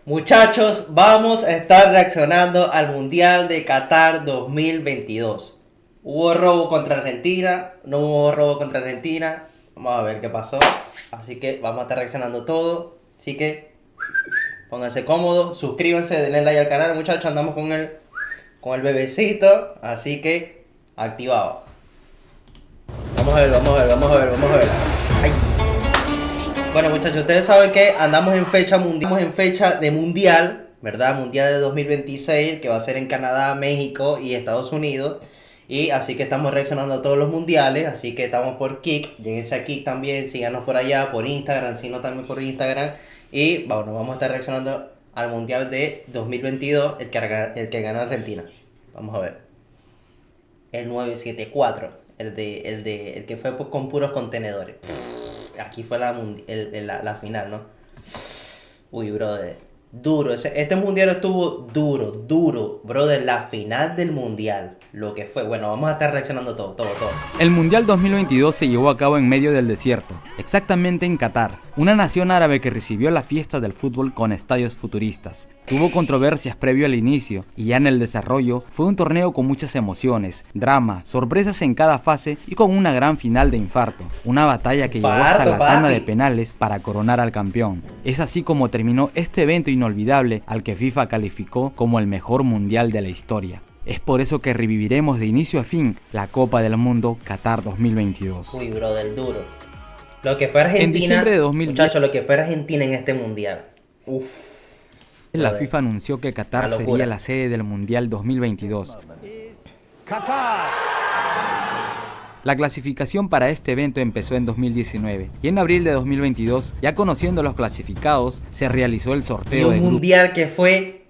Muchachos, vamos a estar reaccionando al Mundial de Qatar 2022. ¿Hubo robo contra Argentina? ¿No hubo robo contra Argentina? Vamos a ver qué pasó. Así que vamos a estar reaccionando todo. Así que pónganse cómodos, suscríbanse, denle like al canal, muchachos. Andamos con el bebecito. Así que activado. Vamos a ver. Ay. Bueno, muchachos, ustedes saben que andamos en fecha de mundial, ¿verdad? Mundial de 2026, que va a ser en Canadá, México y Estados Unidos. Y así que estamos reaccionando a todos los mundiales, así que estamos por Kick. Lléguense a Kick también, síganos por allá, por Instagram, síganos también por Instagram. Y bueno, vamos a estar reaccionando al mundial de 2022, el que ganó Argentina. Vamos a ver. El 974, el que fue con puros contenedores. Aquí fue la final, ¿no? Uy, brother. Duro. Este mundial estuvo duro. Brother, la final del mundial. Lo que fue. Bueno, vamos a estar reaccionando todo. El Mundial 2022 se llevó a cabo en medio del desierto, exactamente en Qatar, una nación árabe que recibió la fiesta del fútbol con estadios futuristas. Tuvo controversias previo al inicio y ya en el desarrollo fue un torneo con muchas emociones, drama, sorpresas en cada fase y con una gran final de infarto. Una batalla que llegó hasta la tanda de penales para coronar al campeón. Es así como terminó este evento inolvidable al que FIFA calificó como el mejor mundial de la historia. Es por eso que reviviremos de inicio a fin la Copa del Mundo Qatar 2022. Uy, brother, duro. Lo que fue Argentina, en diciembre de 2010, muchachos, lo que fue Argentina en este mundial. La FIFA anunció que Qatar sería la sede del Mundial 2022. Qatar. La clasificación para este evento empezó en 2019 y en abril de 2022, ya conociendo los clasificados, se realizó el sorteo de un mundial que fue,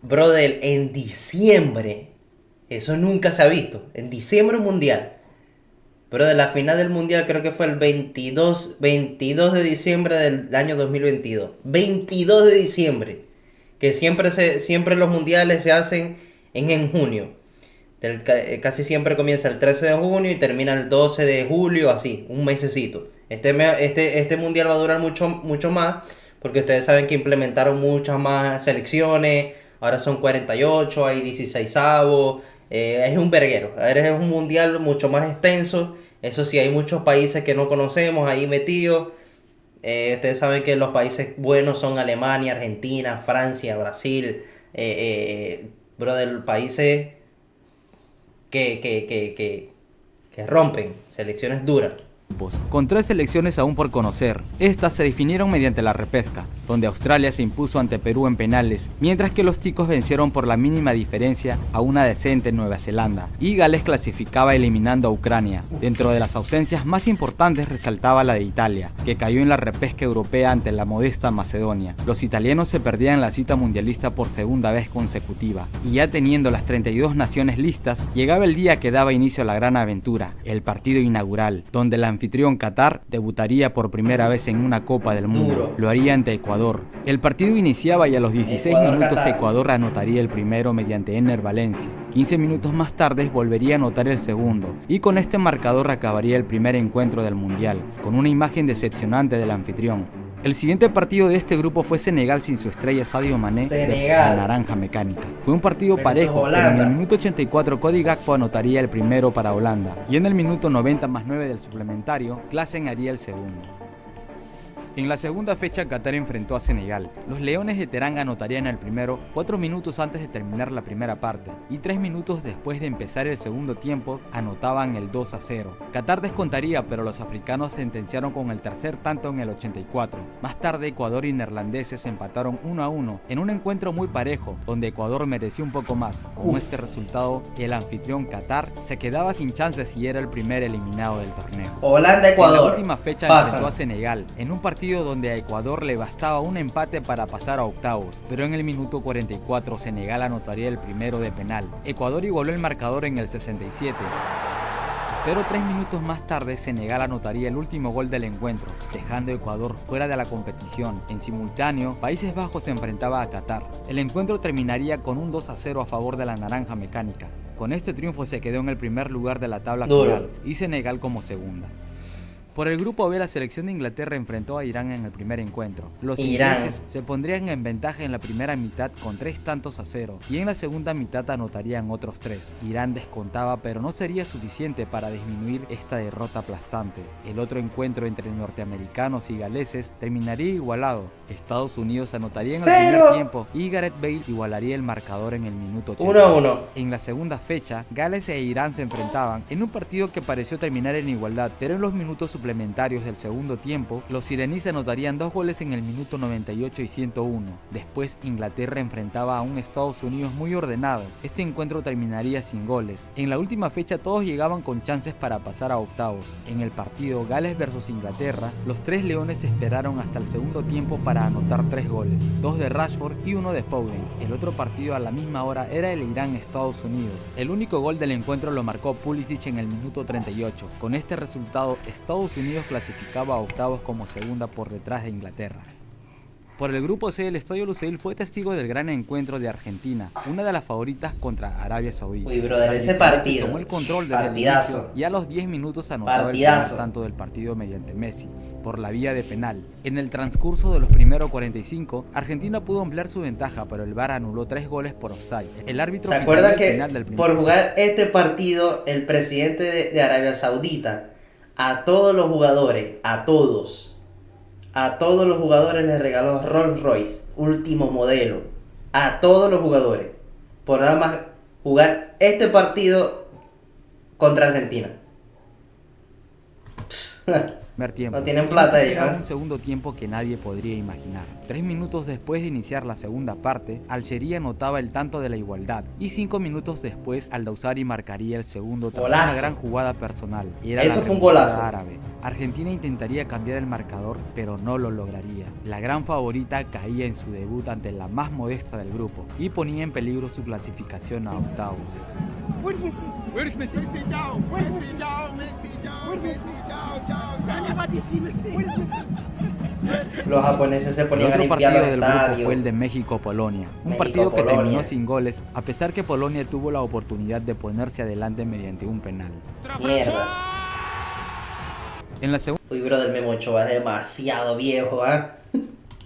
brother, en diciembre. Eso nunca se ha visto. En diciembre un mundial. Pero de la final del mundial creo que fue el 22 de diciembre del año 2022. 22 de diciembre. Que siempre los mundiales se hacen en junio. Casi siempre comienza el 13 de junio y termina el 12 de julio, así, un mesecito. Este mundial va a durar mucho más, porque ustedes saben que implementaron muchas más selecciones. Ahora son 48, hay 16avos. Es un verguero. Es un mundial mucho más extenso. Eso sí, hay muchos países que no conocemos ahí metidos. Ustedes saben que los países buenos son Alemania, Argentina, Francia, Brasil. Brother, países que rompen, selecciones duras. Con 3 selecciones aún por conocer. Estas se definieron mediante la repesca, donde Australia se impuso ante Perú en penales, mientras que los ticos vencieron por la mínima diferencia a una decente Nueva Zelanda, y Gales clasificaba eliminando a Ucrania. Dentro de las ausencias más importantes resaltaba la de Italia, que cayó en la repesca europea ante la modesta Macedonia. Los italianos se perdían la cita mundialista por segunda vez consecutiva, y ya teniendo las 32 naciones listas, llegaba el día que daba inicio a la gran aventura, el partido inaugural, donde la anfitrión Qatar debutaría por primera vez en una Copa del Mundo. Lo haría ante Ecuador. El partido iniciaba y a los 16 minutos Ecuador anotaría el primero mediante Enner Valencia. 15 minutos más tarde volvería a anotar el segundo, y con este marcador acabaría el primer encuentro del Mundial, con una imagen decepcionante del anfitrión. El siguiente partido de este grupo fue Senegal sin su estrella Sadio Mané versus la Naranja Mecánica. Fue un partido parejo, pero en el minuto 84 Cody Gakpo anotaría el primero para Holanda, y en el minuto 90 más 9 del suplementario, Klaassen haría el segundo. En la segunda fecha, Qatar enfrentó a Senegal. Los Leones de Teranga anotarían el primero 4 minutos antes de terminar la primera parte, y 3 minutos después de empezar el segundo tiempo anotaban el 2-0. Qatar descontaría, pero los africanos sentenciaron con el tercer tanto en el 84. Más tarde, Ecuador y neerlandeses empataron 1-1 en un encuentro muy parejo, donde Ecuador mereció un poco más. Con este resultado, el anfitrión Qatar se quedaba sin chances y era el primer eliminado del torneo. Holanda-Ecuador. En la última fecha enfrentó a Senegal, en un partido donde a Ecuador le bastaba un empate para pasar a octavos, pero en el minuto 44 Senegal anotaría el primero de penal. Ecuador igualó el marcador en el 67. Pero 3 minutos más tarde Senegal anotaría el último gol del encuentro, dejando a Ecuador fuera de la competición. En simultáneo, Países Bajos se enfrentaba a Qatar. El encuentro terminaría con un 2-0 a favor de la Naranja Mecánica. Con este triunfo se quedó en el primer lugar de la tabla final y Senegal como segunda. Por el grupo B, la selección de Inglaterra enfrentó a Irán en el primer encuentro. Los Irán. ingleses se pondrían en ventaja en la primera mitad con 3-0 y en la segunda mitad anotarían otros 3. Irán descontaba, pero no sería suficiente para disminuir esta derrota aplastante. El otro encuentro entre norteamericanos y galeses terminaría igualado. Estados Unidos anotaría en el primer tiempo y Gareth Bale igualaría el marcador en el minuto 80. 1-1. En la segunda fecha, Gales e Irán se enfrentaban en un partido que pareció terminar en igualdad, pero en los minutos suplementarios del segundo tiempo, los iraníes anotarían 2 goles en el minuto 98 y 101. Después, Inglaterra enfrentaba a un Estados Unidos muy ordenado. Este encuentro terminaría sin goles. En la última fecha todos llegaban con chances para pasar a octavos. En el partido Gales vs Inglaterra, los tres leones esperaron hasta el segundo tiempo para anotar 3 goles, 2 de Rashford y 1 de Foden. El otro partido a la misma hora era el Irán-Estados Unidos. El único gol del encuentro lo marcó Pulisic en el minuto 38. Con este resultado, Estados Unidos clasificaba a octavos como segunda por detrás de Inglaterra. Por el grupo C, el Estadio Lusail fue testigo del gran encuentro de Argentina, una de las favoritas contra Arabia Saudita. Uy, brother, ese partido. Tomó el control desde el inicio y a los 10 minutos anotó el primer tanto del partido mediante Messi, por la vía de penal. En el transcurso de los primeros 45, Argentina pudo ampliar su ventaja, pero el VAR anuló 3 goles por offside. El árbitro ¿se acuerdan que final del por jugar este partido, el presidente de Arabia Saudita, a todos los jugadores, a todos los jugadores les regaló Rolls Royce, último modelo, a todos los jugadores, por nada más jugar este partido contra Argentina? Tiempo. No tienen plata ellos, un segundo tiempo que nadie podría imaginar. 3 minutos después de iniciar la segunda parte, Algeria anotaba el tanto de la igualdad y 5 minutos después Al-Dawsari marcaría el segundo tras una gran jugada personal. Eso fue un golazo árabe. Argentina intentaría cambiar el marcador, pero no lo lograría. La gran favorita caía en su debut ante la más modesta del grupo y ponía en peligro su clasificación a octavos. Where's Messi? Where's Messi? Messi down. Where's Messi down? Messi down. Where's Messi down? Everybody see Messi. Where's Messi? Los japoneses se ponían a otro limpiar partido los del grupo estadios. fue el de México-Polonia, un partido que terminó sin goles, a pesar que Polonia tuvo la oportunidad de ponerse adelante mediante un penal. Mierda. En la segunda Uy, brother, Memo Ochoa es demasiado viejo, ¿ah?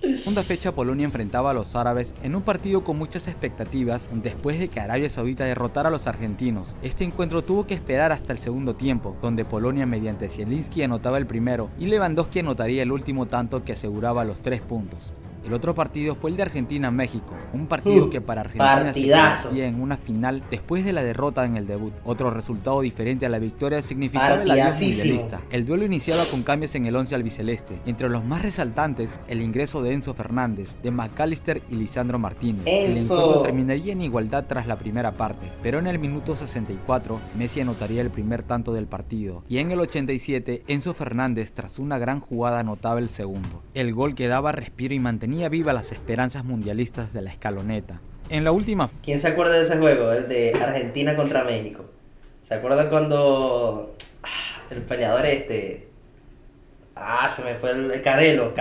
segunda fecha, Polonia enfrentaba a los árabes en un partido con muchas expectativas después de que Arabia Saudita derrotara a los argentinos. Este encuentro tuvo que esperar hasta el segundo tiempo, donde Polonia mediante Zielinski anotaba el primero y Lewandowski anotaría el último tanto que aseguraba los 3 puntos. El otro partido fue el de Argentina-México, un partido que para Argentina se convertía en una final después de la derrota en el debut. Otro resultado diferente a la victoria significaba el adiós mundialista. El duelo iniciaba con cambios en el 11 albiceleste. Entre los más resaltantes, el ingreso de Enzo Fernández, de McAllister y Lisandro Martínez. El encuentro terminaría en igualdad tras la primera parte, pero en el minuto 64, Messi anotaría el primer tanto del partido, y en el 87, Enzo Fernández, tras una gran jugada, anotaba el segundo. El gol que daba respiro y mantenía viva las esperanzas mundialistas de la escaloneta. En la última... ¿Quién se acuerda de ese juego? El de Argentina contra México. ¿Se acuerdan cuando el peleador se me fue el Canelo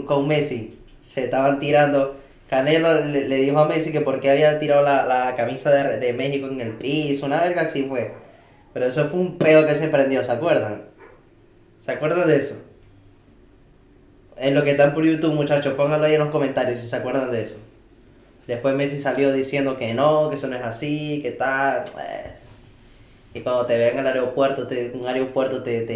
con Messi? Se estaban tirando. Canelo le dijo a Messi que por qué había tirado la camisa de México en el piso. Una verga así fue. Pero eso fue un pedo que se prendió, ¿se acuerdan? ¿Se acuerdan de eso? En lo que están por YouTube, muchachos, pónganlo ahí en los comentarios si se acuerdan de eso. Después Messi salió diciendo que no, que eso no es así, que tal. Y cuando te ven al aeropuerto, te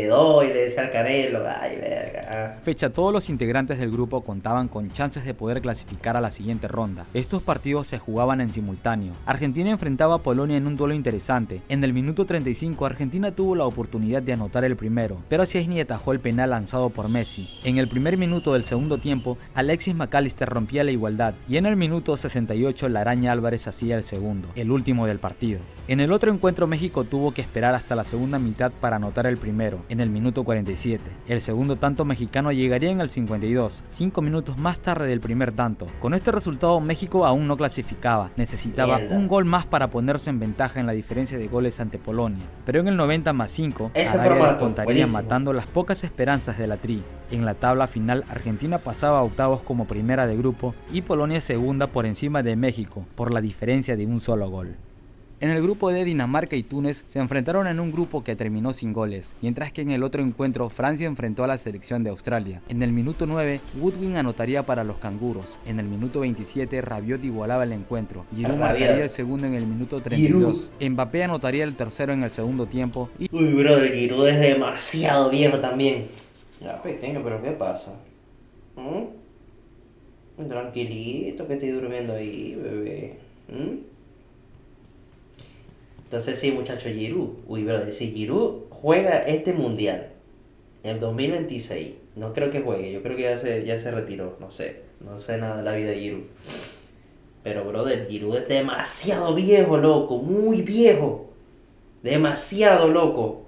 doy, le decía al Canelo, ay, verga. Fecha, todos los integrantes del grupo contaban con chances de poder clasificar a la siguiente ronda. Estos partidos se jugaban en simultáneo. Argentina enfrentaba a Polonia en un duelo interesante. En el minuto 35, Argentina tuvo la oportunidad de anotar el primero, pero Szczęsny atajó el penal lanzado por Messi. En el primer minuto del segundo tiempo, Alexis McAllister rompía la igualdad, y en el minuto 68, la Araña Álvarez hacía el segundo, el último del partido. En el otro encuentro, México tuvo que esperar hasta la segunda mitad para anotar el primero, en el minuto 47. El segundo tanto mexicano llegaría en el 52, 5 minutos más tarde del primer tanto. Con este resultado, México aún no clasificaba, necesitaba un gol más para ponerse en ventaja en la diferencia de goles ante Polonia. Pero en el 90+5, Arabia descontaría matando las pocas esperanzas de la Tri. En la tabla final, Argentina pasaba a octavos como primera de grupo y Polonia segunda por encima de México, por la diferencia de un solo gol. En el grupo D, Dinamarca y Túnez se enfrentaron en un grupo que terminó sin goles, mientras que en el otro encuentro Francia enfrentó a la selección de Australia. En el minuto 9, Goodwin anotaría para los canguros. En el minuto 27, Rabiot igualaba el encuentro. Giroud marcaría el segundo en el minuto 32. Mbappé anotaría el tercero en el segundo tiempo. Uy, brother, Giroud es demasiado viejo también. Ya pequeño, pero ¿qué pasa? Tranquilito, que estoy durmiendo ahí, bebé. Entonces sí, muchacho, Giroud. Uy, brother, si Giroud juega este mundial, el 2026, no creo que juegue, yo creo que ya se retiró, no sé nada de la vida de Giroud. Pero, brother, Giroud es demasiado viejo, loco, muy viejo. Demasiado loco.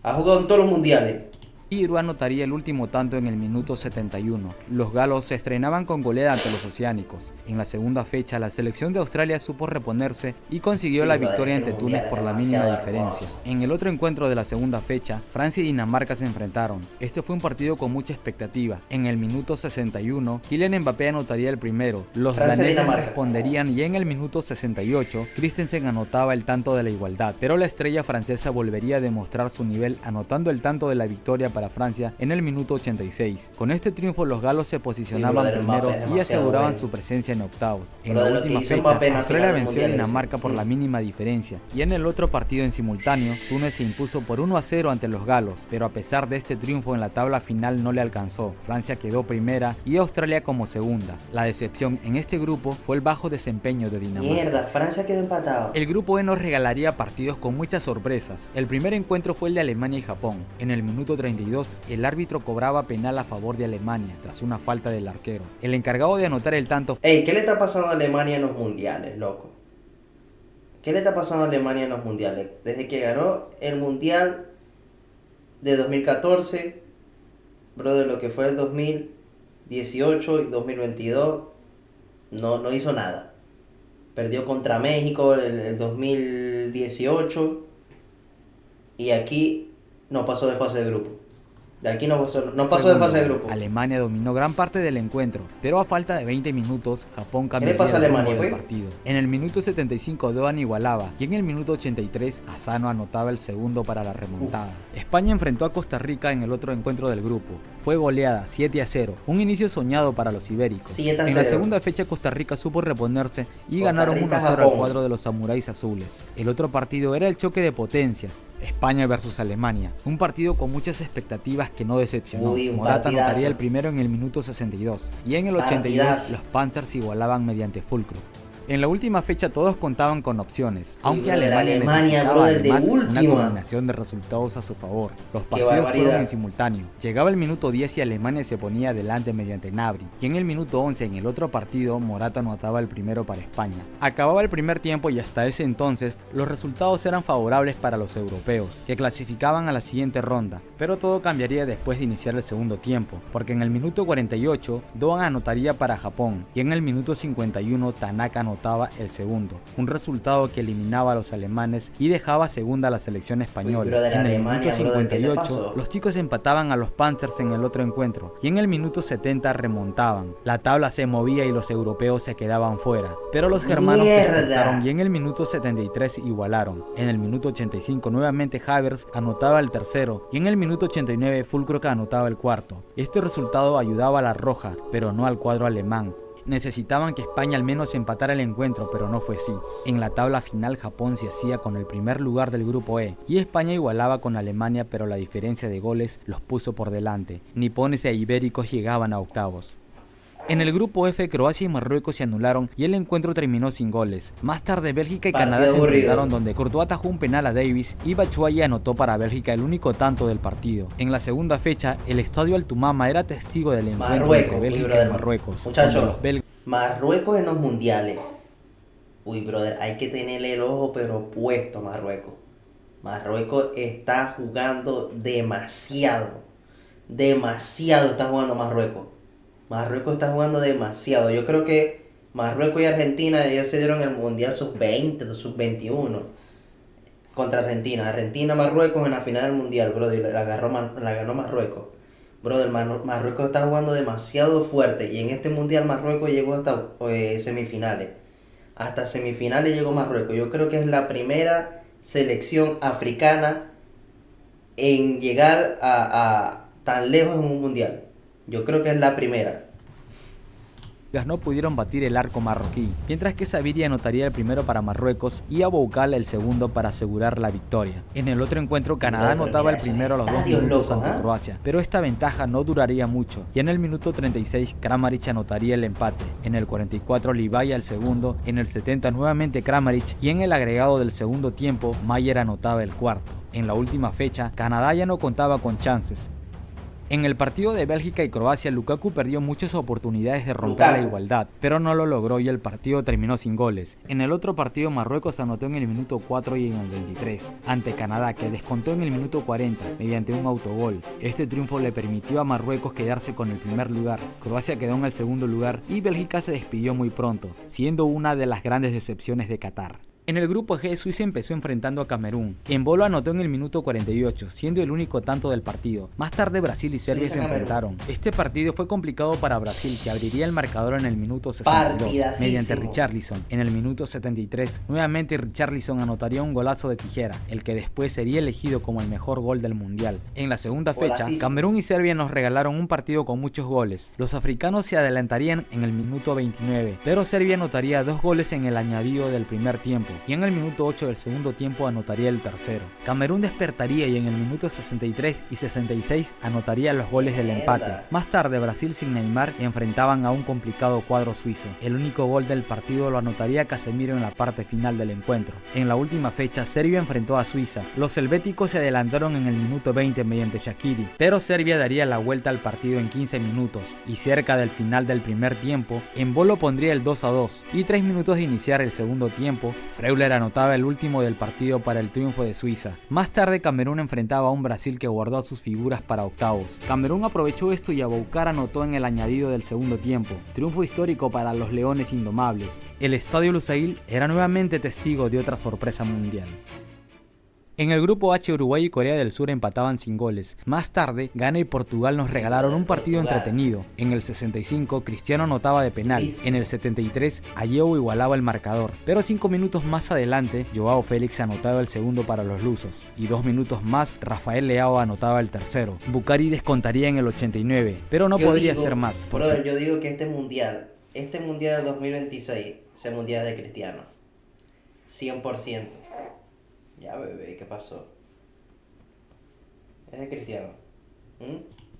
Ha jugado en todos los mundiales. Giroud anotaría el último tanto en el minuto 71. Los galos se estrenaban con goleada ante los oceánicos. En la segunda fecha, la selección de Australia supo reponerse y consiguió la victoria ante Túnez por la mínima diferencia. En el otro encuentro de la segunda fecha, Francia y Dinamarca se enfrentaron. Este fue un partido con mucha expectativa. En el minuto 61, Kylian Mbappé anotaría el primero. Los daneses responderían y en el minuto 68, Christensen anotaba el tanto de la igualdad. Pero la estrella francesa volvería a demostrar su nivel anotando el tanto de la victoria para Francia en el minuto 86. Con este triunfo los galos se posicionaban primero y aseguraban su presencia en octavos. En la última fecha, Australia venció a Dinamarca por la mínima diferencia y en el otro partido en simultáneo, Túnez se impuso por 1-0 ante los galos, pero a pesar de este triunfo en la tabla final no le alcanzó. Francia quedó primera y Australia como segunda. La decepción en este grupo fue el bajo desempeño de Dinamarca. Mierda, Francia quedó empatado. El grupo E nos regalaría partidos con muchas sorpresas. El primer encuentro fue el de Alemania y Japón. En el minuto 32, el árbitro cobraba penal a favor de Alemania tras una falta del arquero. El encargado de anotar el tanto... Ey, ¿qué le está pasando a Alemania en los mundiales, loco? ¿Qué le está pasando a Alemania en los mundiales? Desde que ganó el mundial de 2014, brother, lo que fue el 2018 y 2022, no hizo nada. Perdió contra México el 2018 y aquí no pasó de fase de grupo. De aquí no pasó de fase de grupo. Alemania dominó gran parte del encuentro, pero a falta de 20 minutos, Japón cambió el rumbo del partido. En el minuto 75, Doan igualaba y en el minuto 83, Asano anotaba el segundo para la remontada. España enfrentó a Costa Rica en el otro encuentro del grupo. Fue goleada 7-0, un inicio soñado para los ibéricos. En la segunda fecha, Costa Rica supo reponerse y ganaron 1-0 al cuadro de los samuráis azules. El otro partido era el choque de potencias, España versus Alemania, un partido con muchas expectativas que no decepcionó. Morata anotaría el primero en el minuto 62 y en el 82 los Panthers igualaban mediante fulcro. En la última fecha todos contaban con opciones, aunque Alemania necesitaba además una combinación de resultados a su favor. Los partidos fueron en simultáneo. Llegaba el minuto 10 y Alemania se ponía adelante mediante Gnabry, y en el minuto 11 en el otro partido Morata anotaba el primero para España. Acababa el primer tiempo y hasta ese entonces los resultados eran favorables para los europeos, que clasificaban a la siguiente ronda, pero todo cambiaría después de iniciar el segundo tiempo, porque en el minuto 48 Doan anotaría para Japón y en el minuto 51 Tanaka anotaba el segundo, un resultado que eliminaba a los alemanes y dejaba segunda a la selección española. En el minuto 58 los chicos empataban a los Panthers en el otro encuentro y en el minuto 70 remontaban. La tabla se movía y los europeos se quedaban fuera, pero los germanos despertaron y en el minuto 73 igualaron. En el minuto 85 nuevamente Havertz anotaba el tercero y en el minuto 89 Füllkrug anotaba el cuarto. Este resultado ayudaba a la roja, pero no al cuadro alemán. Necesitaban que España al menos empatara el encuentro, pero no fue así. En la tabla final Japón se hacía con el primer lugar del grupo E y España igualaba con Alemania, pero la diferencia de goles los puso por delante. Nipones e ibéricos llegaban a octavos. En el grupo F, Croacia y Marruecos se anularon y el encuentro terminó sin goles. Más tarde, Bélgica y Canadá se enfrentaron, donde Courtois atajó un penal a Davis y Batshuayi anotó para Bélgica el único tanto del partido. En la segunda fecha, el estadio Altumama era testigo del encuentro entre Bélgica y Marruecos. Muchachos, Marruecos en los mundiales. Uy, brother, hay que tenerle el ojo pero puesto a Marruecos. Marruecos está jugando demasiado. Demasiado está jugando Marruecos. Marruecos está jugando demasiado. Yo creo que Marruecos y Argentina ellos se dieron el Mundial Sub-20, Sub-21 contra Argentina. Marruecos en la final del Mundial, brother, la ganó Marruecos. Brother, Marruecos está jugando demasiado fuerte y en este Mundial Marruecos llegó hasta semifinales. hasta semifinales llegó Marruecos. Yo creo que es la primera selección africana en llegar a tan lejos en un mundial. Yo creo que es la primera. No pudieron batir el arco marroquí, mientras que Sabiri anotaría el primero para Marruecos y Aboukal el segundo para asegurar la victoria. En el otro encuentro, Canadá anotaba el primero a los 2 minutos ante Croacia, pero esta ventaja no duraría mucho, y en el minuto 36 Kramaric anotaría el empate, en el 44 Livaja el segundo, en el 70 nuevamente Kramaric y en el agregado del segundo tiempo Maier anotaba el cuarto. En la última fecha, Canadá ya no contaba con chances. En el partido de Bélgica y Croacia, Lukaku perdió muchas oportunidades de romper la igualdad, pero no lo logró y el partido terminó sin goles. En el otro partido, Marruecos anotó en el minuto 4 y en el 23, ante Canadá, que descontó en el minuto 40 mediante un autogol. Este triunfo le permitió a Marruecos quedarse con el primer lugar, Croacia quedó en el segundo lugar y Bélgica se despidió muy pronto, siendo una de las grandes decepciones de Qatar. En el grupo G, Suiza empezó enfrentando a Camerún. Embolo anotó en el minuto 48, siendo el único tanto del partido. Más tarde Brasil y Serbia se enfrentaron. Este partido fue complicado para Brasil, que abriría el marcador en el minuto 62, mediante Richarlison. En el minuto 73, nuevamente Richarlison anotaría un golazo de tijera, el que después sería elegido como el mejor gol del mundial. En la segunda fecha, Camerún y Serbia nos regalaron un partido con muchos goles. Los africanos se adelantarían en el minuto 29, pero Serbia anotaría 2 goles en el añadido del primer tiempo, y en el minuto 8 del segundo tiempo anotaría el tercero. Camerún despertaría y en el minuto 63 y 66 anotaría los goles del empate. Más tarde, Brasil sin Neymar enfrentaban a un complicado cuadro suizo. El único gol del partido lo anotaría Casemiro en la parte final del encuentro. En la última fecha, Serbia enfrentó a Suiza. Los helvéticos se adelantaron en el minuto 20 mediante Shaqiri, pero Serbia daría la vuelta al partido en 15 minutos y cerca del final del primer tiempo, Embolo pondría el 2-2 y 3 minutos de iniciar el segundo tiempo, Freuler anotaba el último del partido para el triunfo de Suiza. Más tarde, Camerún enfrentaba a un Brasil que guardó a sus figuras para octavos. Camerún aprovechó esto y Aboukar anotó en el añadido del segundo tiempo. Triunfo histórico para los Leones Indomables. El Estadio Lusail era nuevamente testigo de otra sorpresa mundial. En el grupo H, Uruguay y Corea del Sur empataban sin goles. Más tarde, Ghana y Portugal nos regalaron un partido entretenido. En el 65, Cristiano anotaba de penal. En el 73, Ayew igualaba el marcador. Pero 5 minutos más adelante, Joao Félix anotaba el segundo para los lusos. Y 2 minutos más, Rafael Leao anotaba el tercero. Bucari descontaría en el 89, pero no podría ser más. Brother, yo digo que este mundial de 2026, ese mundial de Cristiano. 100%. Ya, bebé, ¿qué pasó? Es de Cristiano.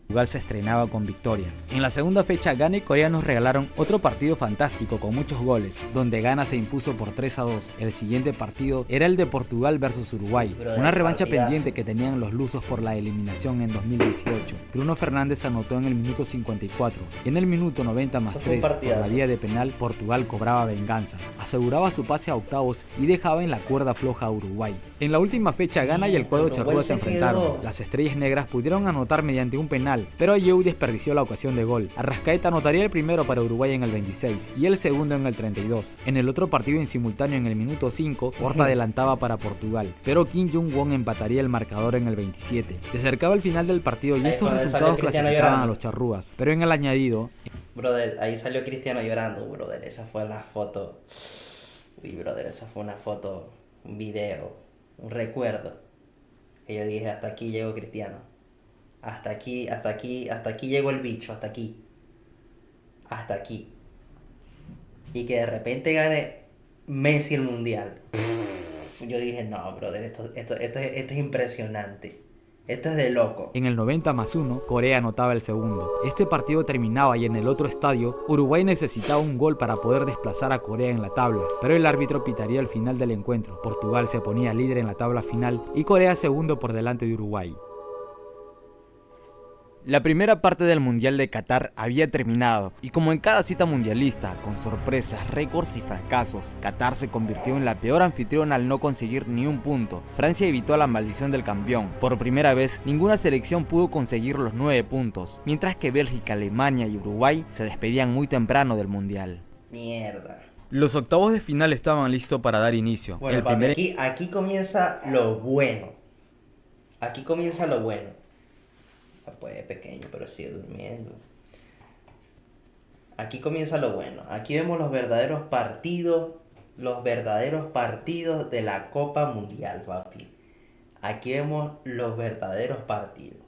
Portugal se estrenaba con victoria. En la segunda fecha, Ghana y Corea nos regalaron otro partido fantástico con muchos goles, donde Ghana se impuso por 3-2. El siguiente partido era el de Portugal versus Uruguay, una revancha pendiente que tenían los lusos por la eliminación en 2018. Bruno Fernández anotó en el minuto 54 y en el minuto 90 más 3, por la vía de penal, Portugal cobraba venganza, aseguraba su pase a octavos y dejaba en la cuerda floja a Uruguay. En la última fecha, Ghana y el cuadro charrúa se enfrentaron. Las estrellas negras pudieron anotar mediante un penal, pero Ayew desperdició la ocasión de gol. Arrascaeta anotaría el primero para Uruguay en el 26 y el segundo en el 32. En el otro partido en simultáneo en el minuto 5, Horta adelantaba para Portugal, pero Kim Jong-won empataría el marcador en el 27. Se acercaba el final del partido y estos resultados clasificaban a los charrúas, pero en el añadido... Brother, ahí salió Cristiano llorando, brother. Esa fue la foto. Uy, brother, esa fue una foto, un video, un recuerdo. Que yo dije, hasta aquí llegó Cristiano. Hasta aquí llegó el bicho, hasta aquí. Hasta aquí. Y que de repente gane Messi el mundial. Yo dije, no, brother, esto es impresionante. Esto es de loco. En el 90 más 1, Corea anotaba el segundo. Este partido terminaba y en el otro estadio, Uruguay necesitaba un gol para poder desplazar a Corea en la tabla, pero el árbitro pitaría el final del encuentro. Portugal se ponía líder en la tabla final y Corea segundo por delante de Uruguay. La primera parte del Mundial de Qatar había terminado, y como en cada cita mundialista, con sorpresas, récords y fracasos, Qatar se convirtió en la peor anfitriona al no conseguir ni un punto. Francia evitó la maldición del campeón. Por primera vez, ninguna selección pudo conseguir los 9 puntos, mientras que Bélgica, Alemania y Uruguay se despedían muy temprano del Mundial. Mierda. Los octavos de final estaban listos para dar inicio. Bueno, aquí comienza lo bueno. Aquí comienza lo bueno. Pues pequeño, pero sigue durmiendo. Aquí comienza lo bueno. Aquí vemos los verdaderos partidos los verdaderos partidos de la Copa Mundial, papi. Aquí vemos los verdaderos partidos.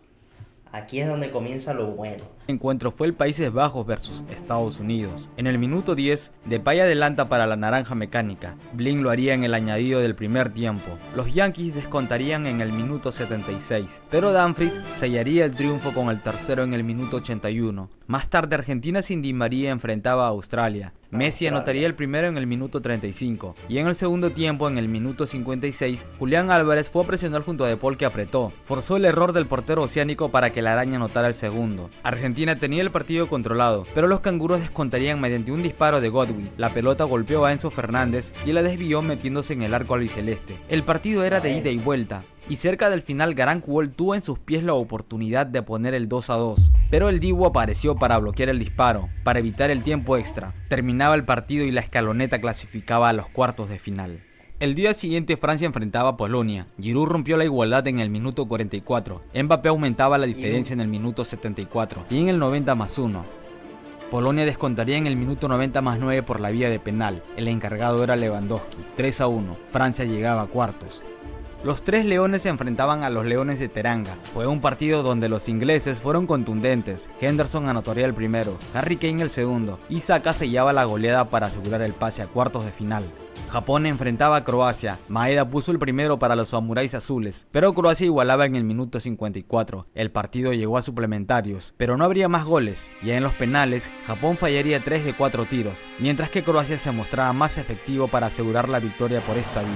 Aquí es donde comienza lo bueno. El encuentro fue el Países Bajos versus Estados Unidos. En el minuto 10, Depay adelanta para la naranja mecánica. Blin lo haría en el añadido del primer tiempo. Los Yankees descontarían en el minuto 76, pero Dumfries sellaría el triunfo con el tercero en el minuto 81. Más tarde Argentina sin Di María enfrentaba a Australia. Messi anotaría el primero en el minuto 35 y en el segundo tiempo, en el minuto 56, Julián Álvarez fue a presionar junto a De Paul, que apretó. Forzó el error del portero oceánico para que la araña anotara el segundo. Argentina tenía el partido controlado, pero los canguros descontarían mediante un disparo de Godwin. La pelota golpeó a Enzo Fernández y la desvió metiéndose en el arco albiceleste. El partido era de ida y vuelta, y cerca del final Garang Kuol tuvo en sus pies la oportunidad de poner el 2-2, pero el Dibu apareció para bloquear el disparo, para evitar el tiempo extra. Terminaba el partido y la escaloneta clasificaba a los cuartos de final. El día siguiente Francia enfrentaba a Polonia. Giroud rompió la igualdad en el minuto 44, Mbappé aumentaba la diferencia en el minuto 74 y en el 90+1. Polonia descontaría en el minuto 90+9 por la vía de penal. El encargado era Lewandowski. 3-1. Francia llegaba a cuartos. Los tres leones se enfrentaban a los leones de Teranga. Fue un partido donde los ingleses fueron contundentes. Henderson anotaría el primero, Harry Kane el segundo y Saka sellaba la goleada para asegurar el pase a cuartos de final. Japón enfrentaba a Croacia. Maeda puso el primero para los samuráis azules, pero Croacia igualaba en el minuto 54. El partido llegó a suplementarios, pero no habría más goles. Ya en los penales, Japón fallaría 3 de 4 tiros, mientras que Croacia se mostraba más efectivo para asegurar la victoria por esta vía.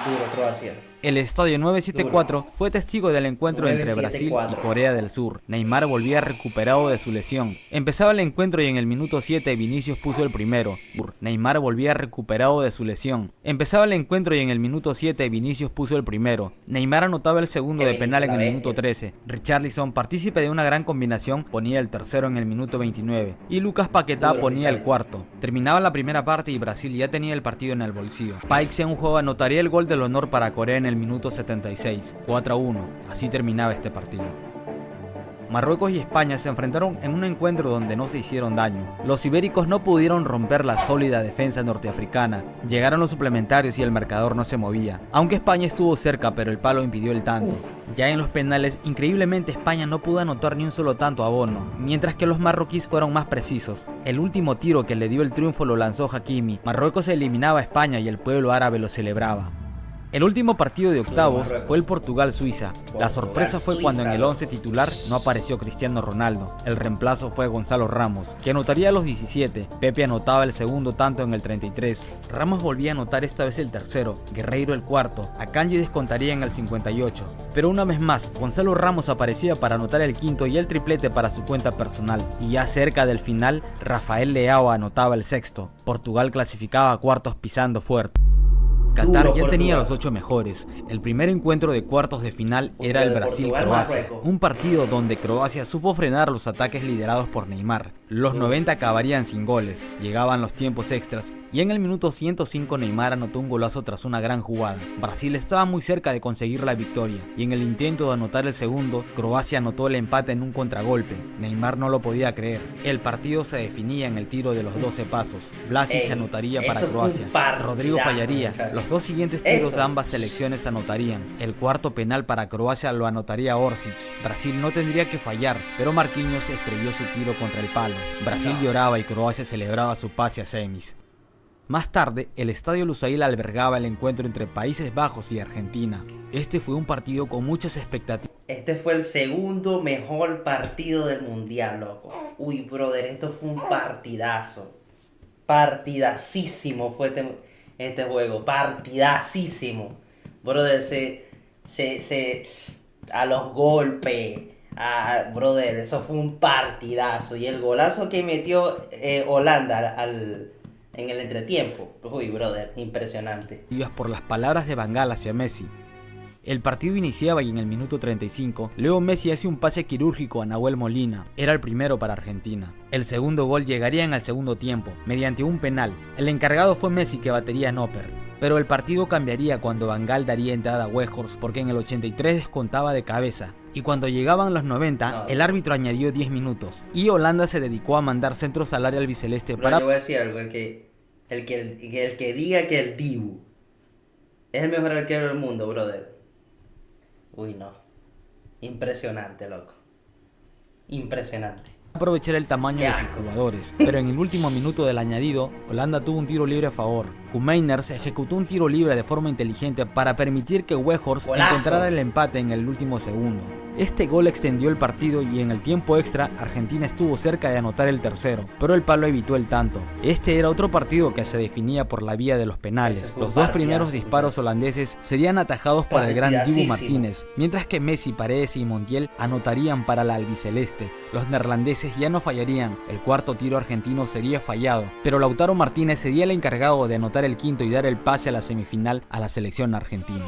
Duro, Croacia. El estadio 974 fue testigo del encuentro entre Brasil y Corea del Sur. Neymar volvía recuperado de su lesión. Empezaba el encuentro y en el minuto 7 Vinicius puso el primero. Neymar volvía recuperado de su lesión. Empezaba el encuentro y en el minuto 7 Vinicius puso el primero. Neymar anotaba el segundo de penal en el minuto 13. Richarlison, partícipe de una gran combinación, ponía el tercero en el minuto 29. Y Lucas Paquetá ponía el cuarto. Terminaba la primera parte y Brasil ya tenía el partido en el bolsillo. Paik Seung-ho anotaría el gol del honor para Corea en el minuto 76, 4-1, así terminaba este partido. Marruecos y España se enfrentaron en un encuentro donde no se hicieron daño. Los ibéricos no pudieron romper la sólida defensa norteafricana. Llegaron los suplementarios y el marcador no se movía. Aunque España estuvo cerca, pero el palo impidió el tanto. Ya en los penales, increíblemente España no pudo anotar ni un solo tanto a Bono, mientras que los marroquíes fueron más precisos. El último tiro que le dio el triunfo lo lanzó Hakimi. Marruecos eliminaba a España y el pueblo árabe lo celebraba. El último partido de octavos fue el Portugal-Suiza. La sorpresa fue cuando en el 11 titular no apareció Cristiano Ronaldo. El reemplazo fue Gonzalo Ramos, que anotaría a los 17. Pepe anotaba el segundo tanto en el 33. Ramos volvía a anotar esta vez el tercero, Guerreiro el cuarto. Akanji descontaría en el 58. Pero una vez más, Gonzalo Ramos aparecía para anotar el quinto y el triplete para su cuenta personal. Y ya cerca del final, Rafael Leao anotaba el sexto. Portugal clasificaba a cuartos pisando fuerte. Qatar ya tenía los 8 mejores. El primer encuentro de cuartos de final era el Brasil-Croacia, un partido donde Croacia supo frenar los ataques liderados por Neymar. Los 90 acabarían sin goles, llegaban los tiempos extras y en el minuto 105 Neymar anotó un golazo tras una gran jugada. Brasil estaba muy cerca de conseguir la victoria y en el intento de anotar el segundo, Croacia anotó el empate en un contragolpe. Neymar no lo podía creer. El partido se definía en el tiro de los 12 pasos. Vlasic anotaría para Croacia, Rodrigo fallaría. Los dos siguientes tiros de ambas selecciones anotarían. El cuarto penal para Croacia lo anotaría Orsic. Brasil no tendría que fallar, pero Marquinhos estrelló su tiro contra el palo. Brasil lloraba y Croacia celebraba su pase a semis. Más tarde, el estadio Lusail albergaba el encuentro entre Países Bajos y Argentina. Este fue un partido con muchas expectativas. Este fue el segundo mejor partido del mundial, loco. Uy, brother, esto fue un partidazo. Partidacísimo fue este juego. Partidacísimo. Brother, a los golpes. Brother, eso fue un partidazo. Y el golazo que metió Holanda en el entretiempo. Uy, brother, impresionante. Por las palabras de Van Gaal hacia Messi. El partido iniciaba y en el minuto 35, Leo Messi hace un pase quirúrgico a Nahuel Molina. Era el primero para Argentina. El segundo gol llegaría en el segundo tiempo, mediante un penal. El encargado fue Messi, que batería a Noppert. Pero el partido cambiaría cuando Van Gaal daría entrada a Weghorst, porque en el 83 descontaba de cabeza. Y cuando llegaban los 90, el árbitro añadió 10 minutos. Y Holanda se dedicó a mandar centros al área albiceleste para... Yo voy a decir algo, El que diga que el Dibu es el mejor arquero del mundo, brother. Uy, no. Impresionante, loco. Impresionante. Aprovechar el tamaño de sus jugadores, pero en el último minuto del añadido, Holanda tuvo un tiro libre a favor. Koemaners ejecutó un tiro libre de forma inteligente para permitir que Weghorst encontrara el empate en el último segundo. Este gol extendió el partido y en el tiempo extra Argentina estuvo cerca de anotar el tercero, pero el palo evitó el tanto. Este era otro partido que se definía por la vía de los penales. Los dos primeros disparos holandeses serían atajados por el gran Dibu Martínez, mientras que Messi, Paredes y Montiel anotarían para la albiceleste. Los neerlandeses ya no fallarían, el cuarto tiro argentino sería fallado, pero Lautaro Martínez sería el encargado de anotar el quinto y dar el pase a la semifinal a la selección argentina.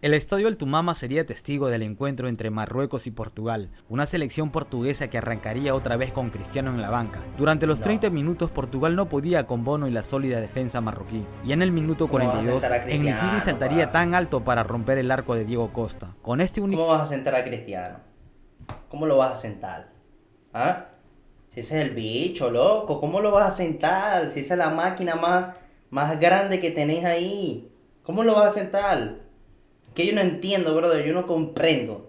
El estadio El Tumama sería testigo del encuentro entre Marruecos y Portugal, una selección portuguesa que arrancaría otra vez con Cristiano en la banca. Durante los 30 minutos Portugal no podía con Bono y la sólida defensa marroquí, y en el minuto 42 En-Nesyri saltaría tan alto para romper el arco de Diego Costa. Con este único... ¿Cómo vas a sentar a Cristiano? ¿Cómo lo vas a sentar? ¿Ah? Si ese es el bicho, loco, ¿cómo lo vas a sentar? Si esa es la máquina más grande que tenéis ahí, ¿cómo lo vas a sentar? Que yo no entiendo, brother, yo no comprendo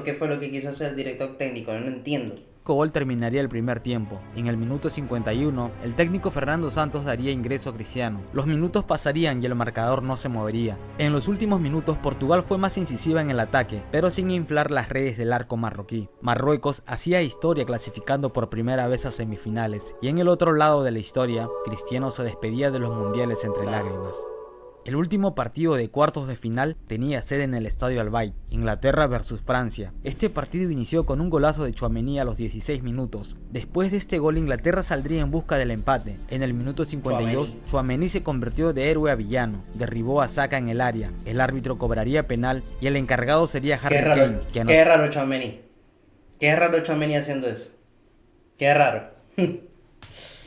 qué fue lo que quiso hacer el director técnico, yo no entiendo. Gol terminaría el primer tiempo. En el minuto 51, el técnico Fernando Santos daría ingreso a Cristiano. Los minutos pasarían y el marcador no se movería. En los últimos minutos, Portugal fue más incisiva en el ataque, pero sin inflar las redes del arco marroquí. Marruecos hacía historia clasificando por primera vez a semifinales, y en el otro lado de la historia, Cristiano se despedía de los mundiales entre lágrimas. El último partido de cuartos de final tenía sede en el Estadio Al Bayt, Inglaterra versus Francia. Este partido inició con un golazo de Tchouaméni a los 16 minutos. Después de este gol, Inglaterra saldría en busca del empate. En el minuto 52, Tchouaméni se convirtió de héroe a villano, derribó a Saka en el área, el árbitro cobraría penal y el encargado sería Harry Kane. Qué raro Tchouaméni. Qué raro Tchouaméni haciendo eso. Qué raro.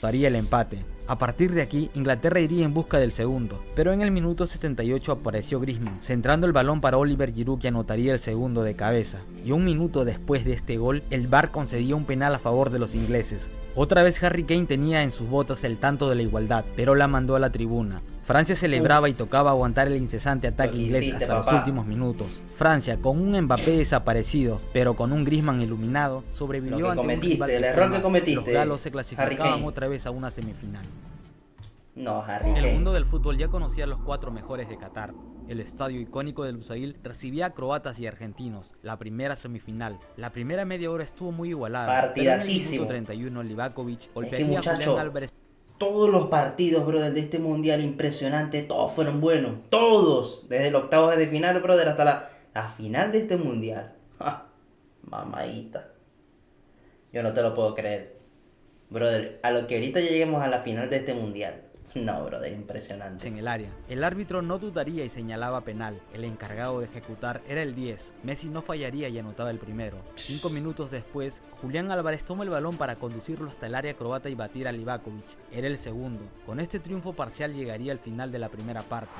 Daría el empate. A partir de aquí, Inglaterra iría en busca del segundo, pero en el minuto 78 apareció Griezmann, centrando el balón para Oliver Giroud, que anotaría el segundo de cabeza. Y un minuto después de este gol, el VAR concedía un penal a favor de los ingleses. Otra vez Harry Kane tenía en sus botas el tanto de la igualdad, pero la mandó a la tribuna. Francia celebraba y tocaba aguantar el incesante ataque inglés hasta los últimos minutos. Francia, con un Mbappé desaparecido, pero con un Griezmann iluminado, sobrevivió ante un rival el error que cometiste. Los galos se clasificaban otra vez a una semifinal. No, Harry Kane. El mundo del fútbol ya conocía a los cuatro mejores de Qatar. El estadio icónico de Lusail recibía a croatas y argentinos. La primera semifinal. La primera media hora estuvo muy igualada. Partidasísimo. En el minuto 31, Livakovic golpearía a Julián Álvarez. Todos los partidos, brother, de este mundial impresionante, todos fueron buenos. Todos. Desde el octavo de final, brother, hasta la final de este mundial. ¡Ja! Mamadita. Yo no te lo puedo creer. Brother, a lo que ahorita lleguemos a la final de este mundial. No, brother, impresionante. En el área, el árbitro no dudaría y señalaba penal. El encargado de ejecutar era el 10. Messi no fallaría y anotaba el primero. 5 minutos después, Julián Álvarez toma el balón para conducirlo hasta el área croata y batir a Livakovic. Era el segundo. Con este triunfo parcial llegaría al final de la primera parte.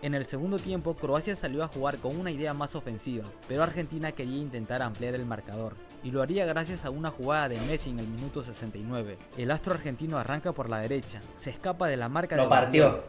En el segundo tiempo, Croacia salió a jugar con una idea más ofensiva, pero Argentina quería intentar ampliar el marcador, y lo haría gracias a una jugada de Messi en el minuto 69. El astro argentino arranca por la derecha, se escapa de la marca de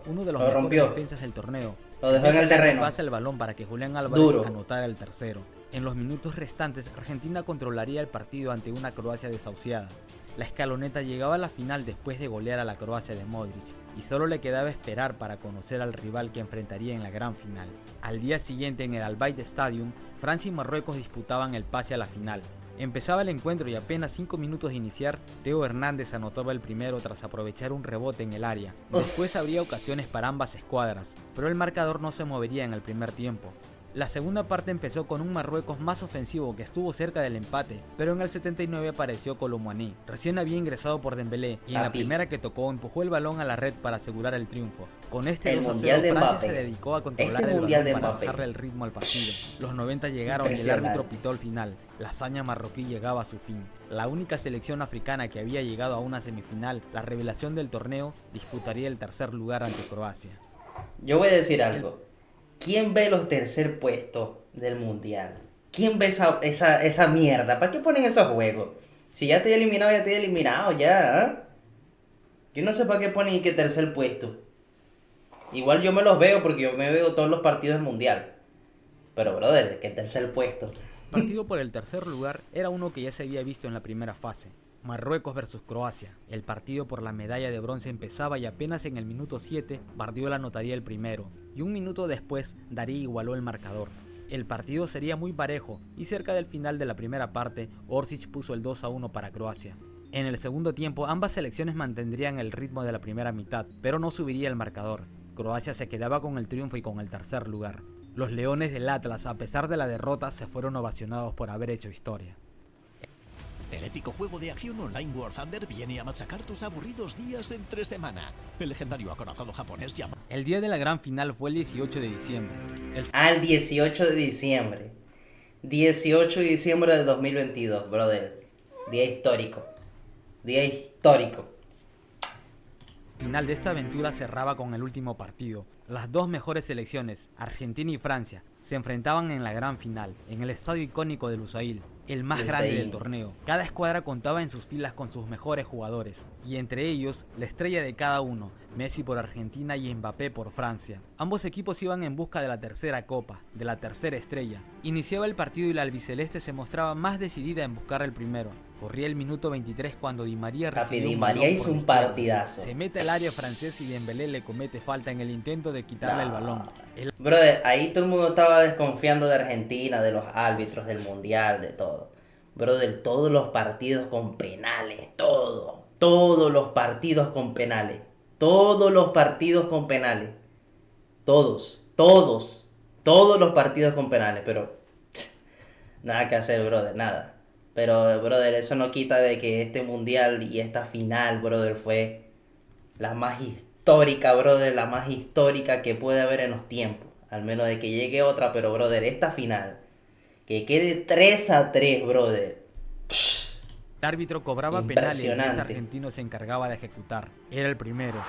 uno de los mejores defensas del torneo. Lo dejó en el terreno. Pasa el balón para que Julián Álvarez anotara el tercero. En los minutos restantes, Argentina controlaría el partido ante una Croacia desahuciada. La escaloneta llegaba a la final después de golear a la Croacia de Modric, y solo le quedaba esperar para conocer al rival que enfrentaría en la gran final. Al día siguiente en el Al Bayt Stadium, Francia y Marruecos disputaban el pase a la final. Empezaba el encuentro y apenas 5 minutos de iniciar, Theo Hernández anotaba el primero tras aprovechar un rebote en el área. Después habría ocasiones para ambas escuadras, pero el marcador no se movería en el primer tiempo. La segunda parte empezó con un Marruecos más ofensivo que estuvo cerca del empate, pero en el 79 apareció Kolo Muani. Recién había ingresado por Dembélé y en la primera que tocó empujó el balón a la red para asegurar el triunfo. Con este 2-0 Francia se dedicó a controlar el balón para bajarle el ritmo al partido. Los 90 llegaron y el árbitro pitó el final. La hazaña marroquí llegaba a su fin. La única selección africana que había llegado a una semifinal, la revelación del torneo, disputaría el tercer lugar ante Croacia. Yo voy a decir algo. ¿Quién ve los tercer puestos del mundial? ¿Quién ve esa mierda? ¿Para qué ponen esos juegos? Si ya estoy eliminado, ya estoy eliminado, ya. ¿Ah? Yo no sé para qué ponen que tercer puesto. Igual yo me los veo porque yo me veo todos los partidos del mundial. Pero, brother, que tercer puesto. El partido por el tercer lugar era uno que ya se había visto en la primera fase. Marruecos versus Croacia. El partido por la medalla de bronce empezaba y apenas en el minuto 7 Guardiola anotaría el primero. Y un minuto después Darí igualó el marcador. El partido sería muy parejo y cerca del final de la primera parte Orsic puso el 2-1 para Croacia. En el segundo tiempo ambas selecciones mantendrían el ritmo de la primera mitad, pero no subiría el marcador. Croacia se quedaba con el triunfo y con el tercer lugar. Los Leones del Atlas, a pesar de la derrota, se fueron ovacionados por haber hecho historia. El épico juego de acción online War Thunder viene a machacar tus aburridos días entre semana. El legendario acorazado japonés llama... El día de la gran final fue el 18 de diciembre. Al 18 de diciembre. 18 de diciembre de 2022, brother. Día histórico. Día histórico. El final de esta aventura cerraba con el último partido. Las dos mejores selecciones, Argentina y Francia, se enfrentaban en la gran final, en el estadio icónico de Lusail, el más grande del torneo. Cada escuadra contaba en sus filas con sus mejores jugadores, y entre ellos, la estrella de cada uno, Messi por Argentina y Mbappé por Francia. Ambos equipos iban en busca de la tercera copa, de la tercera estrella. Iniciaba el partido y la albiceleste se mostraba más decidida en buscar el primero. Corría el minuto 23 cuando Di María recibió Di María hizo un partidazo. Se mete al área francés y Dembélé le comete falta en el intento de quitarle el balón. Brother, ahí todo el mundo estaba desconfiando de Argentina, de los árbitros, del mundial, de todo. Brother, todos los partidos con penales, todos los partidos con penales. Todos los partidos con penales. Todos los partidos con penales, pero nada que hacer, brother, nada. Pero, brother, eso no quita de que este mundial y esta final, brother, fue la más histórica, brother, la más histórica que puede haber en los tiempos. Al menos de que llegue otra, pero, brother, esta final, que quede 3-3, brother. El árbitro cobraba penales y el argentino se encargaba de ejecutar. Era el primero.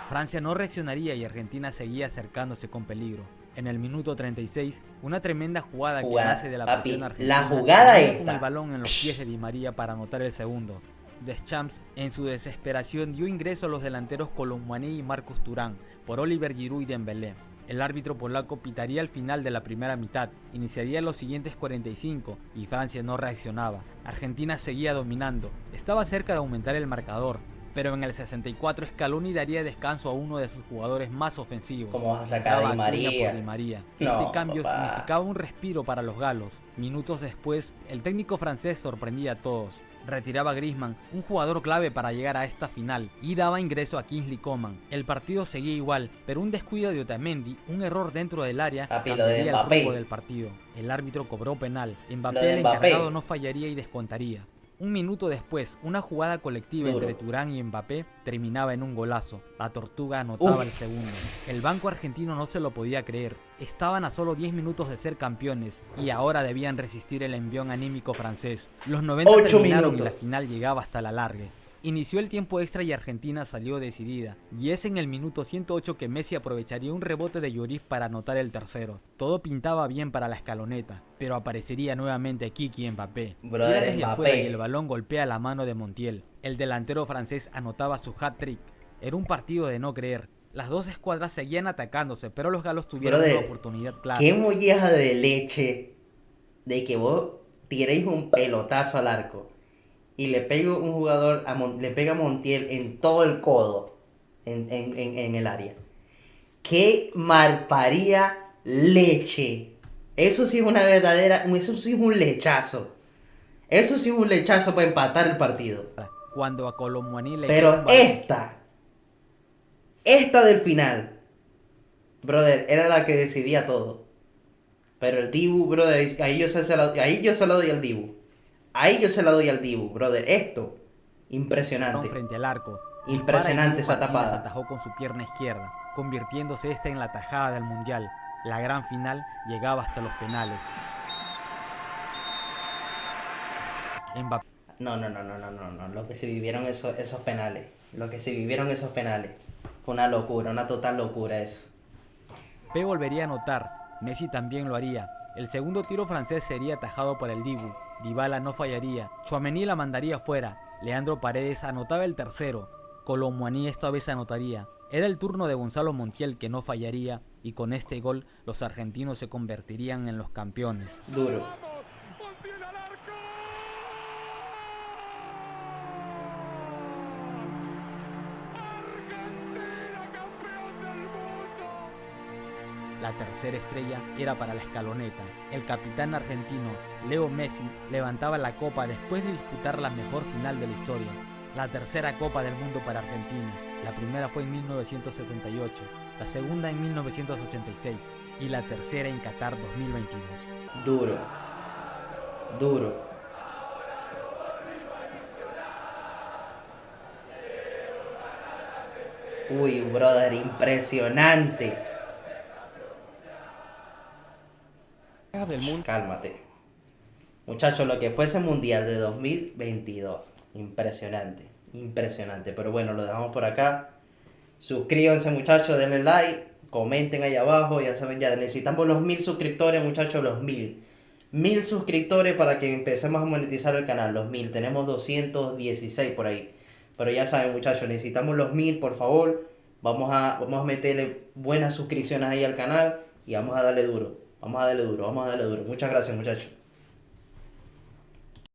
Francia no reaccionaría y Argentina seguía acercándose con peligro. En el minuto 36, una tremenda jugada que nace de la presión argentina. La jugada esta. Con el balón en los pies de Di María para anotar el segundo. Deschamps, en su desesperación, dio ingreso a los delanteros Colomboani y Marcus Thuram por Oliver Giroud y Dembélé. El árbitro polaco pitaría el final de la primera mitad, iniciaría los siguientes 45 y Francia no reaccionaba. Argentina seguía dominando, estaba cerca de aumentar el marcador, pero en el 64 Scaloni daría descanso a uno de sus jugadores más ofensivos. ¿Cómo vas a sacar a Di María? Di María. No, este cambio papá. significaba un respiro para los galos. Minutos después, el técnico francés sorprendía a todos. Retiraba a Griezmann, un jugador clave para llegar a esta final, y daba ingreso a Kingsley Coman. El partido seguía igual, pero un descuido de Otamendi, un error dentro del área, cambiaría el rumbo del partido. El árbitro cobró penal. Mbappé, el encargado, no fallaría y descontaría. Un minuto después, una jugada colectiva entre Thuram y Mbappé terminaba en un golazo. La Tortuga anotaba el segundo. El banco argentino no se lo podía creer. Estaban a solo 10 minutos de ser campeones y ahora debían resistir el envión anímico francés. Los 90 terminaron y la final llegaba hasta la alargue. Inició el tiempo extra y Argentina salió decidida, y es en el minuto 108 que Messi aprovecharía un rebote de Lloris para anotar el tercero. Todo pintaba bien para la escaloneta, pero aparecería nuevamente Kiki Mbappé. Tira desde afuera y el balón golpea la mano de Montiel. El delantero francés anotaba su hat-trick. Era un partido de no creer. Las dos escuadras seguían atacándose, pero los galos tuvieron una oportunidad clara. Qué molleja de leche de que vos tiréis un pelotazo al arco y le pega un jugador, le pega a Montiel en todo el codo, en el área. ¡Qué malparía leche! Eso sí es una verdadera, eso sí es un lechazo. Eso sí es un lechazo para empatar el partido. Cuando a Colomboani le... Pero esta del final, brother, era la que decidía todo. Pero el Dibu, brother, ahí yo se la doy al Dibu. Ahí yo se la doy al Dibu, brother. Esto, impresionante. Frente al arco. Impresionante esa tapada. Se atajó con su pierna izquierda, convirtiéndose esta en la tajada del mundial. La gran final llegaba hasta los penales. No. Lo que se vivieron esos penales. Fue una locura, una total locura eso. P volvería a anotar. Messi también lo haría. El segundo tiro francés sería atajado por el Dibu, Dybala no fallaría, Tchouaméni la mandaría fuera, Leandro Paredes anotaba el tercero, Kolo Muani esta vez anotaría. Era el turno de Gonzalo Montiel que no fallaría y con este gol los argentinos se convertirían en los campeones. Duro. Montiel al arco. Argentina, campeón del mundo. La tercera estrella era para la escaloneta. El capitán argentino, Leo Messi, levantaba la copa después de disputar la mejor final de la historia. La tercera Copa del Mundo para Argentina. La primera fue en 1978, la segunda en 1986 y la tercera en Qatar 2022. Duro. Duro. Uy, brother, impresionante. Del mundo. Cálmate. Muchachos, lo que fue ese mundial de 2022. Impresionante. Impresionante. Pero bueno, lo dejamos por acá. Suscríbanse, muchachos, denle like. Comenten ahí abajo. Ya saben, ya necesitamos los 1000 suscriptores, muchachos, los 1000. 1000 suscriptores para que empecemos a monetizar el canal. Los 1000. Tenemos 216 por ahí. Pero ya saben, muchachos, necesitamos los 1000, por favor. Vamos a meterle buenas suscripciones ahí al canal. Y vamos a darle duro. Vamos a darle duro. Muchas gracias, muchachos.